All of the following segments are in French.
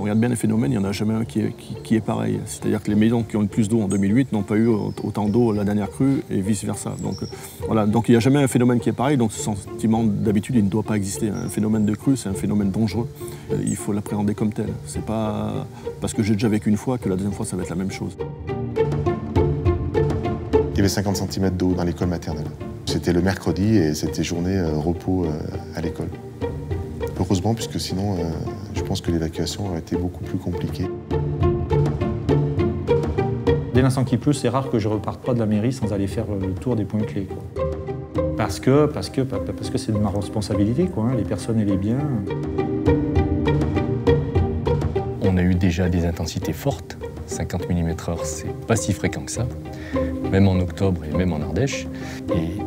on regarde bien les phénomènes, il n'y en a jamais un qui est pareil. C'est-à-dire que les maisons qui ont le plus d'eau en 2008 n'ont pas eu autant d'eau la dernière crue et vice-versa. Donc voilà, donc il n'y a jamais un phénomène qui est pareil, donc ce sentiment d'habitude il ne doit pas exister. Un phénomène de crue, c'est un phénomène dangereux. Il faut l'appréhender comme tel. C'est pas parce que j'ai déjà vécu une fois que la deuxième fois ça va être la même chose. Il y avait 50 cm d'eau dans l'école maternelle. C'était le mercredi et c'était journée repos à l'école. Heureusement, puisque sinon, je pense que l'évacuation aurait été beaucoup plus compliquée. Dès l'instant qu'il pleut, c'est rare que je reparte pas de la mairie sans aller faire le tour des points clés, quoi. Parce que c'est de ma responsabilité, quoi, hein, les personnes et les biens. On a eu déjà des intensités fortes. 50 mm/h, c'est pas si fréquent que ça, même en octobre et même en Ardèche.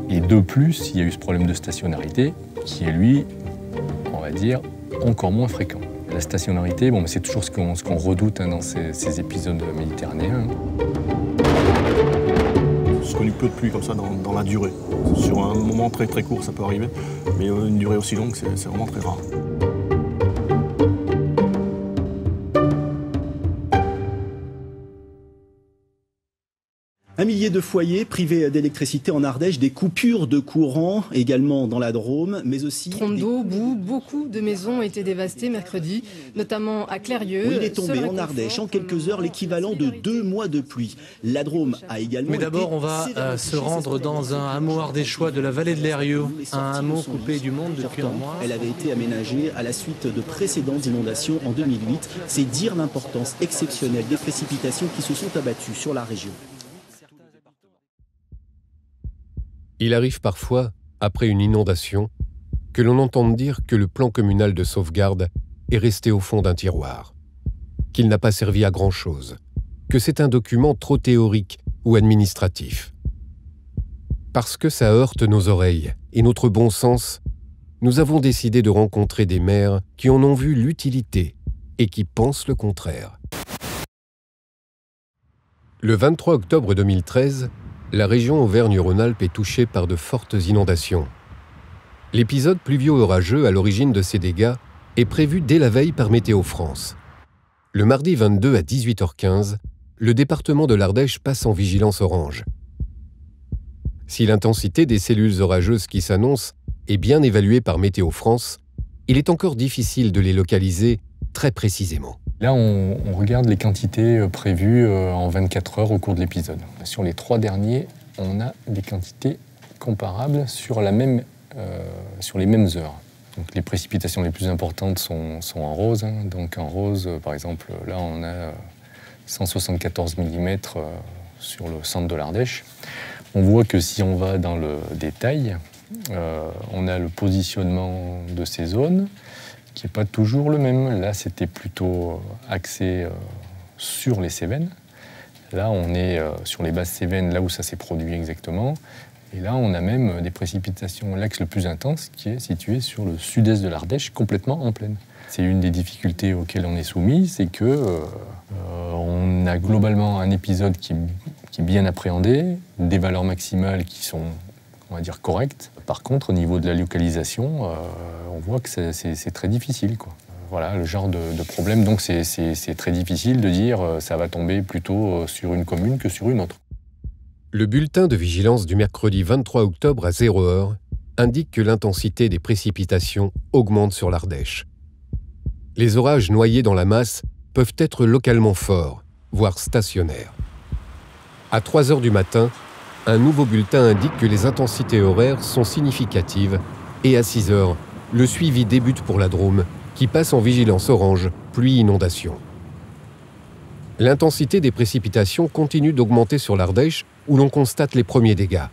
Et de plus, il y a eu ce problème de stationnarité qui est, lui, on va dire, encore moins fréquent. La stationnarité, bon, c'est toujours ce qu'on redoute dans ces épisodes méditerranéens. J'ai connu peu de pluie comme ça dans la durée. Sur un moment très très court, ça peut arriver, mais une durée aussi longue, c'est vraiment très rare. Un millier de foyers privés d'électricité en Ardèche, des coupures de courant également dans la Drôme, mais aussi... Trompe d'eau, boue, beaucoup de maisons ont été dévastées mercredi, notamment à Clérieux. Oui, il est tombé en Ardèche en quelques heures l'équivalent de 2 mois de pluie. La Drôme a également... Mais d'abord, on va se rendre dans un hameau ardéchois de la vallée de l'Eyrieux, un hameau coupé du monde depuis un mois. Elle avait été aménagée à la suite de précédentes inondations en 2008. C'est dire l'importance exceptionnelle des précipitations qui se sont abattues sur la région. Il arrive parfois, après une inondation, que l'on entende dire que le plan communal de sauvegarde est resté au fond d'un tiroir, qu'il n'a pas servi à grand-chose, que c'est un document trop théorique ou administratif. Parce que ça heurte nos oreilles et notre bon sens, nous avons décidé de rencontrer des maires qui en ont vu l'utilité et qui pensent le contraire. Le 23 octobre 2013, la région Auvergne-Rhône-Alpes est touchée par de fortes inondations. L'épisode pluvio-orageux à l'origine de ces dégâts est prévu dès la veille par Météo France. Le mardi 22 à 18h15, le département de l'Ardèche passe en vigilance orange. Si l'intensité des cellules orageuses qui s'annoncent est bien évaluée par Météo France, il est encore difficile de les localiser très précisément. Là, on regarde les quantités prévues en 24 heures au cours de l'épisode. Sur les 3 derniers, on a des quantités comparables sur les mêmes heures. Donc, les précipitations les plus importantes sont en rose. Donc en rose, par exemple, là, on a 174 mm sur le centre de l'Ardèche. On voit que si on va dans le détail, on a le positionnement de ces zones, qui n'est pas toujours le même. Là, c'était plutôt axé sur les Cévennes. Là, on est sur les basses Cévennes, là où ça s'est produit exactement. Et là, on a même des précipitations, l'axe le plus intense, qui est situé sur le sud-est de l'Ardèche, complètement en plaine. C'est une des difficultés auxquelles on est soumis, c'est que on a globalement un épisode qui est bien appréhendé, des valeurs maximales qui sont, on va dire, correctes. Par contre, au niveau de la localisation, on voit que c'est très difficile, quoi. Voilà, le genre de problème. Donc c'est très difficile de dire ça va tomber plutôt sur une commune que sur une autre. Le bulletin de vigilance du mercredi 23 octobre à 0h indique que l'intensité des précipitations augmente sur l'Ardèche. Les orages noyés dans la masse peuvent être localement forts, voire stationnaires. À 3h du matin, un nouveau bulletin indique que les intensités horaires sont significatives et à 6h, le suivi débute pour la Drôme, qui passe en vigilance orange, pluie-inondation. L'intensité des précipitations continue d'augmenter sur l'Ardèche, où l'on constate les premiers dégâts.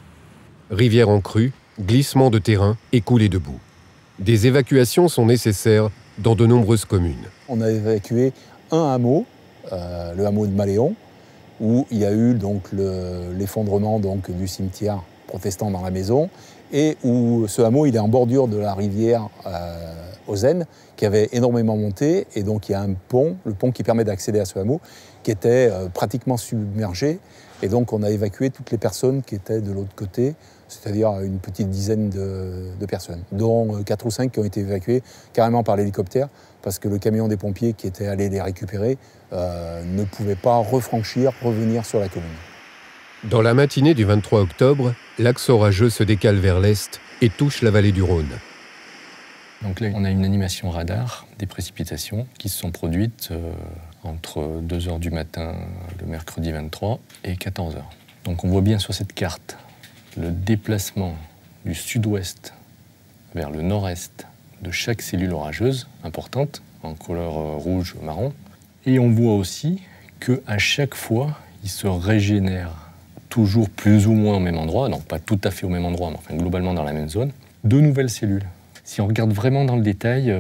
Rivière en crue, glissement de terrain et coulées de boue. Des évacuations sont nécessaires dans de nombreuses communes. On a évacué un hameau, le hameau de Maléon, où il y a eu donc l'effondrement du cimetière protestant dans la maison, et où ce hameau il est en bordure de la rivière Ozenne, qui avait énormément monté, et donc il y a un pont, le pont qui permet d'accéder à ce hameau, qui était pratiquement submergée. Et donc on a évacué toutes les personnes qui étaient de l'autre côté, c'est-à-dire une petite dizaine de personnes, dont 4 ou 5 qui ont été évacuées carrément par l'hélicoptère, parce que le camion des pompiers qui était allé les récupérer ne pouvait pas revenir sur la commune. Dans la matinée du 23 octobre, l'axe orageux se décale vers l'est et touche la vallée du Rhône. Donc là, on a une animation radar des précipitations qui se sont produites entre 2h du matin le mercredi 23 et 14h. Donc on voit bien sur cette carte le déplacement du sud-ouest vers le nord-est de chaque cellule orageuse importante, en couleur rouge-marron. Et on voit aussi qu'à chaque fois, il se régénère toujours plus ou moins au même endroit, donc pas tout à fait au même endroit, mais enfin globalement dans la même zone, de nouvelles cellules. Si on regarde vraiment dans le détail,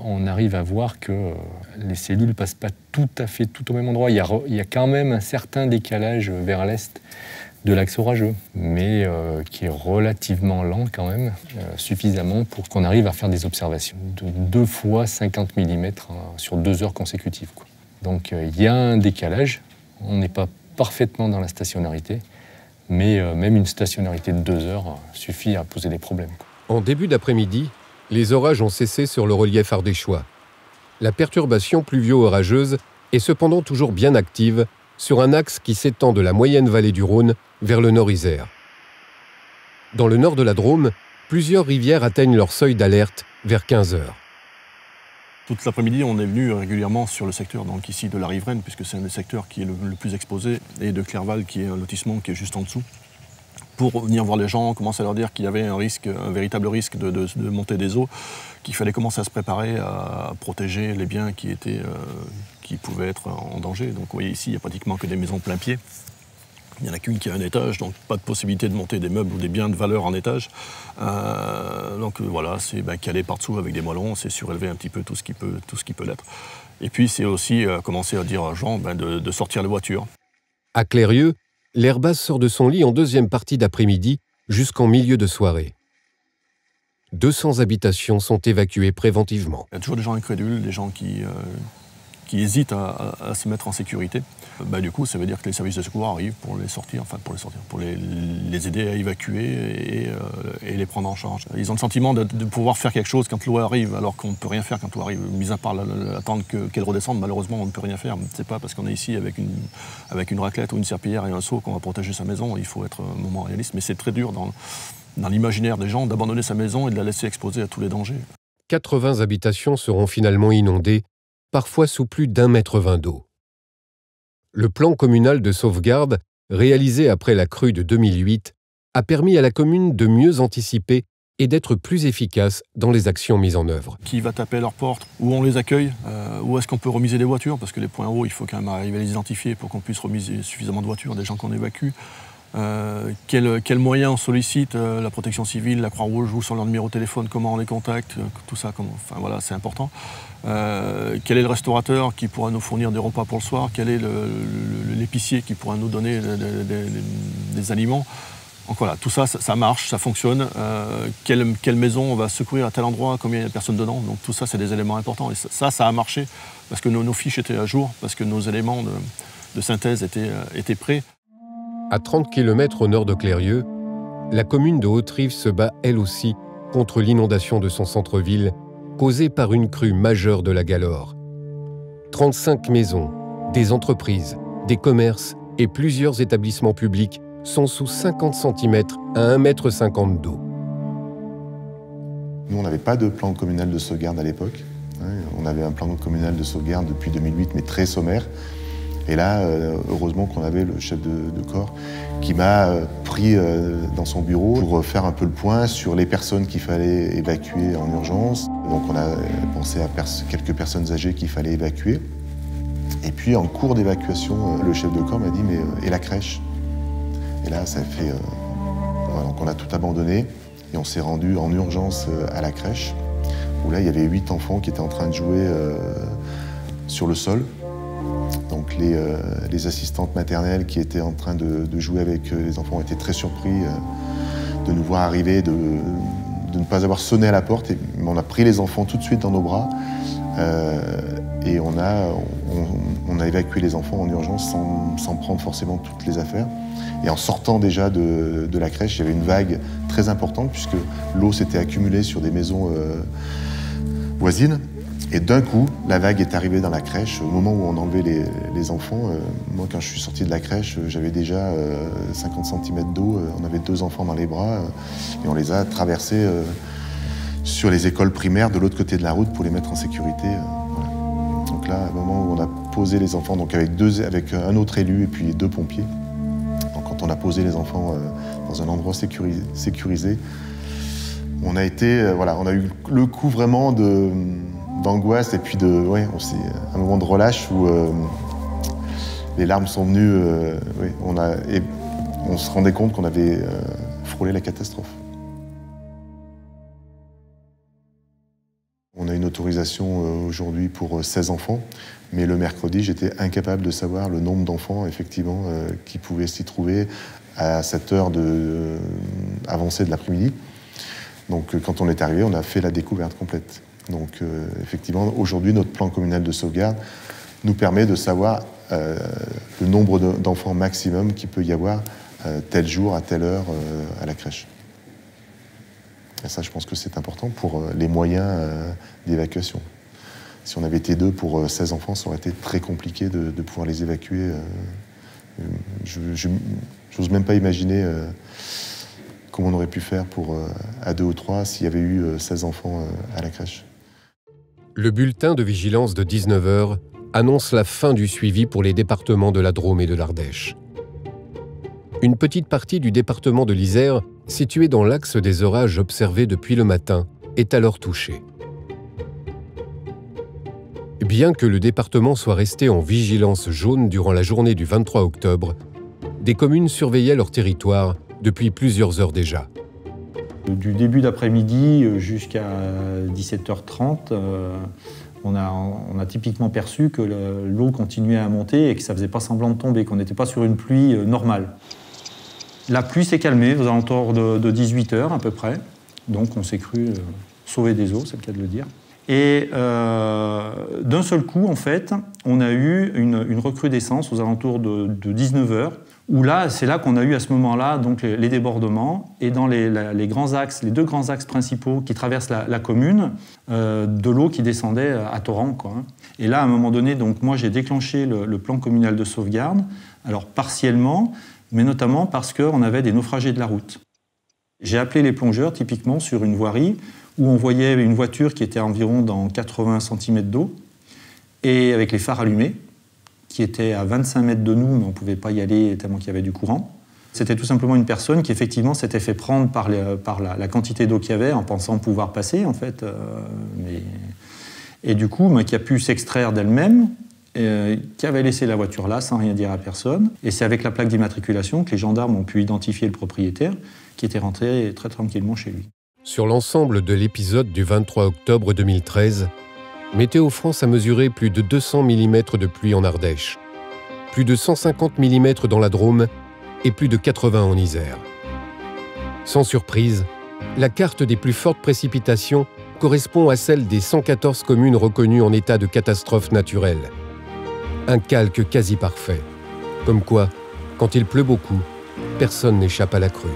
on arrive à voir que les cellules ne passent pas tout à fait tout au même endroit. Il y a quand même un certain décalage vers l'est de l'axe orageux, mais qui est relativement lent quand même, suffisamment pour qu'on arrive à faire des observations de 2 fois 50 mm sur 2 heures consécutives, quoi. Donc il y a un décalage, on n'est pas parfaitement dans la stationnarité, mais même une stationnarité de 2 heures suffit à poser des problèmes, quoi. En début d'après-midi, les orages ont cessé sur le relief ardéchois. La perturbation pluvio-orageuse est cependant toujours bien active sur un axe qui s'étend de la moyenne vallée du Rhône vers le nord-Isère. Dans le nord de la Drôme, plusieurs rivières atteignent leur seuil d'alerte vers 15 heures. Toute l'après-midi, on est venu régulièrement sur le secteur, donc ici de la Riveraine, puisque c'est un des secteurs qui est le plus exposé, et de Clerval, qui est un lotissement qui est juste en dessous, pour venir voir les gens, commencer à leur dire qu'il y avait un véritable risque de montée des eaux, qu'il fallait commencer à se préparer à protéger les biens qui pouvaient être en danger. Donc vous voyez ici, il n'y a pratiquement que des maisons plein pied. Il n'y en a qu'une qui a un étage, donc pas de possibilité de monter des meubles ou des biens de valeur en étage. Donc voilà, c'est calé par-dessous avec des moellons, c'est surélever un petit peu tout ce qui peut l'être. Et puis c'est aussi commencer à dire aux gens de sortir les voitures. À Clérieux, l'Airbase sort de son lit en deuxième partie d'après-midi jusqu'en milieu de soirée. 200 habitations sont évacuées préventivement. Il y a toujours des gens incrédules, des gens qui hésitent à se mettre en sécurité. Du coup, ça veut dire que les services de secours arrivent pour les aider à évacuer et les prendre en charge. Ils ont le sentiment de pouvoir faire quelque chose quand l'eau arrive, alors qu'on ne peut rien faire quand l'eau arrive. Mis à part attendre qu'elle redescende, malheureusement, on ne peut rien faire. C'est pas parce qu'on est ici avec une raclette ou une serpillière et un seau qu'on va protéger sa maison. Il faut être un moment réaliste. Mais c'est très dur dans l'imaginaire des gens d'abandonner sa maison et de la laisser exposée à tous les dangers. 80 habitations seront finalement inondées, parfois sous plus d'1,20 m d'eau. Le plan communal de sauvegarde, réalisé après la crue de 2008, a permis à la commune de mieux anticiper et d'être plus efficace dans les actions mises en œuvre. Qui va taper à leur porte? Où on les accueille? Où est-ce qu'on peut remiser les voitures? Parce que les points hauts, il faut quand même arriver à les identifier pour qu'on puisse remiser suffisamment de voitures, des gens qu'on évacue. Quels moyens on sollicite, la protection civile, la Croix-Rouge, où sont leurs numéros de téléphone, comment on les contacte, tout ça, voilà, c'est important. Quel est le restaurateur qui pourra nous fournir des repas pour le soir? Quel est l'épicier qui pourra nous donner des aliments? Donc voilà, tout ça, ça marche, ça fonctionne. Quelle maison on va secourir à tel endroit, combien il y a de personnes dedans? Donc tout ça, c'est des éléments importants. Et ça a marché parce que nos fiches étaient à jour, parce que nos éléments de synthèse étaient prêts. À 30 km au nord de Clérieux, la commune de Haute-Rive se bat elle aussi contre l'inondation de son centre-ville causée par une crue majeure de la Galore. 35 maisons, des entreprises, des commerces et plusieurs établissements publics sont sous 50 cm à 1,50 m d'eau. Nous, on n'avait pas de plan communal de sauvegarde à l'époque. On avait un plan communal de sauvegarde depuis 2008, mais très sommaire. Et là, heureusement qu'on avait le chef de corps qui m'a pris dans son bureau pour faire un peu le point sur les personnes qu'il fallait évacuer en urgence. Donc on a pensé à quelques personnes âgées qu'il fallait évacuer. Et puis en cours d'évacuation, le chef de corps m'a dit « mais et la crèche ?» Et là, ça fait... Voilà, donc on a tout abandonné et on s'est rendu en urgence à la crèche, où là, il y avait 8 enfants qui étaient en train de jouer sur le sol. Donc les assistantes maternelles qui étaient en train de jouer avec les enfants étaient très surpris de nous voir arriver, de ne pas avoir sonné à la porte. Et on a pris les enfants tout de suite dans nos bras Et on a évacué les enfants en urgence sans prendre forcément toutes les affaires. Et en sortant déjà de la crèche, il y avait une vague très importante puisque l'eau s'était accumulée sur des maisons voisines. Et d'un coup, la vague est arrivée dans la crèche. Au moment où on enlevait les enfants, moi quand je suis sorti de la crèche, j'avais déjà 50 cm d'eau. On avait 2 enfants dans les bras et on les a traversés sur les écoles primaires de l'autre côté de la route pour les mettre en sécurité. Voilà. Donc là, au moment où on a posé les enfants, donc avec un autre élu et puis 2 pompiers, donc quand on a posé les enfants dans un endroit sécurisé, on a eu le coup vraiment d'angoisse et puis un moment de relâche où les larmes sont venues. On se rendait compte qu'on avait frôlé la catastrophe. On a une autorisation aujourd'hui pour 16 enfants, mais le mercredi, j'étais incapable de savoir le nombre d'enfants effectivement qui pouvaient s'y trouver à cette heure avancée de l'après-midi. Donc quand on est arrivé, on a fait la découverte complète. Donc effectivement, aujourd'hui, notre plan communal de sauvegarde nous permet de savoir le nombre d'enfants maximum qu'il peut y avoir tel jour, à telle heure à la crèche. Et ça, je pense que c'est important pour les moyens d'évacuation. Si on avait été 2 pour 16 enfants, ça aurait été très compliqué de pouvoir les évacuer. Je n'ose même pas imaginer comment on aurait pu faire à 2 ou 3 s'il y avait eu 16 enfants à la crèche. Le bulletin de vigilance de 19h annonce la fin du suivi pour les départements de la Drôme et de l'Ardèche. Une petite partie du département de l'Isère, située dans l'axe des orages observés depuis le matin, est alors touchée. Bien que le département soit resté en vigilance jaune durant la journée du 23 octobre, des communes surveillaient leur territoire depuis plusieurs heures déjà. Du début d'après-midi jusqu'à 17h30, on a typiquement perçu que l'eau continuait à monter et que ça ne faisait pas semblant de tomber, qu'on n'était pas sur une pluie normale. La pluie s'est calmée aux alentours de 18h à peu près, donc on s'est cru sauver des eaux, c'est le cas de le dire. Et d'un seul coup, en fait, on a eu une recrudescence aux alentours de 19h, où là, c'est là qu'on a eu à ce moment-là donc les débordements, et dans les 2 grands axes principaux qui traversent la commune, de l'eau qui descendait à torrent, quoi. Et là, à un moment donné, donc moi j'ai déclenché le plan communal de sauvegarde, alors partiellement, mais notamment parce qu'on avait des naufragés de la route. J'ai appelé les plongeurs, typiquement sur une voirie, où on voyait une voiture qui était environ dans 80 cm d'eau, et avec les phares allumés, qui était à 25 mètres de nous, mais on ne pouvait pas y aller tellement qu'il y avait du courant. C'était tout simplement une personne qui, effectivement, s'était fait prendre par la quantité d'eau qu'il y avait, en pensant pouvoir passer, en fait. Et du coup, qui a pu s'extraire d'elle-même, qui avait laissé la voiture là, sans rien dire à personne. Et c'est avec la plaque d'immatriculation que les gendarmes ont pu identifier le propriétaire, qui était rentré très tranquillement chez lui. Sur l'ensemble de l'épisode du 23 octobre 2013, Météo France a mesuré plus de 200 mm de pluie en Ardèche, plus de 150 mm dans la Drôme et plus de 80 en Isère. Sans surprise, la carte des plus fortes précipitations correspond à celle des 114 communes reconnues en état de catastrophe naturelle. Un calque quasi parfait. Comme quoi, quand il pleut beaucoup, personne n'échappe à la crue.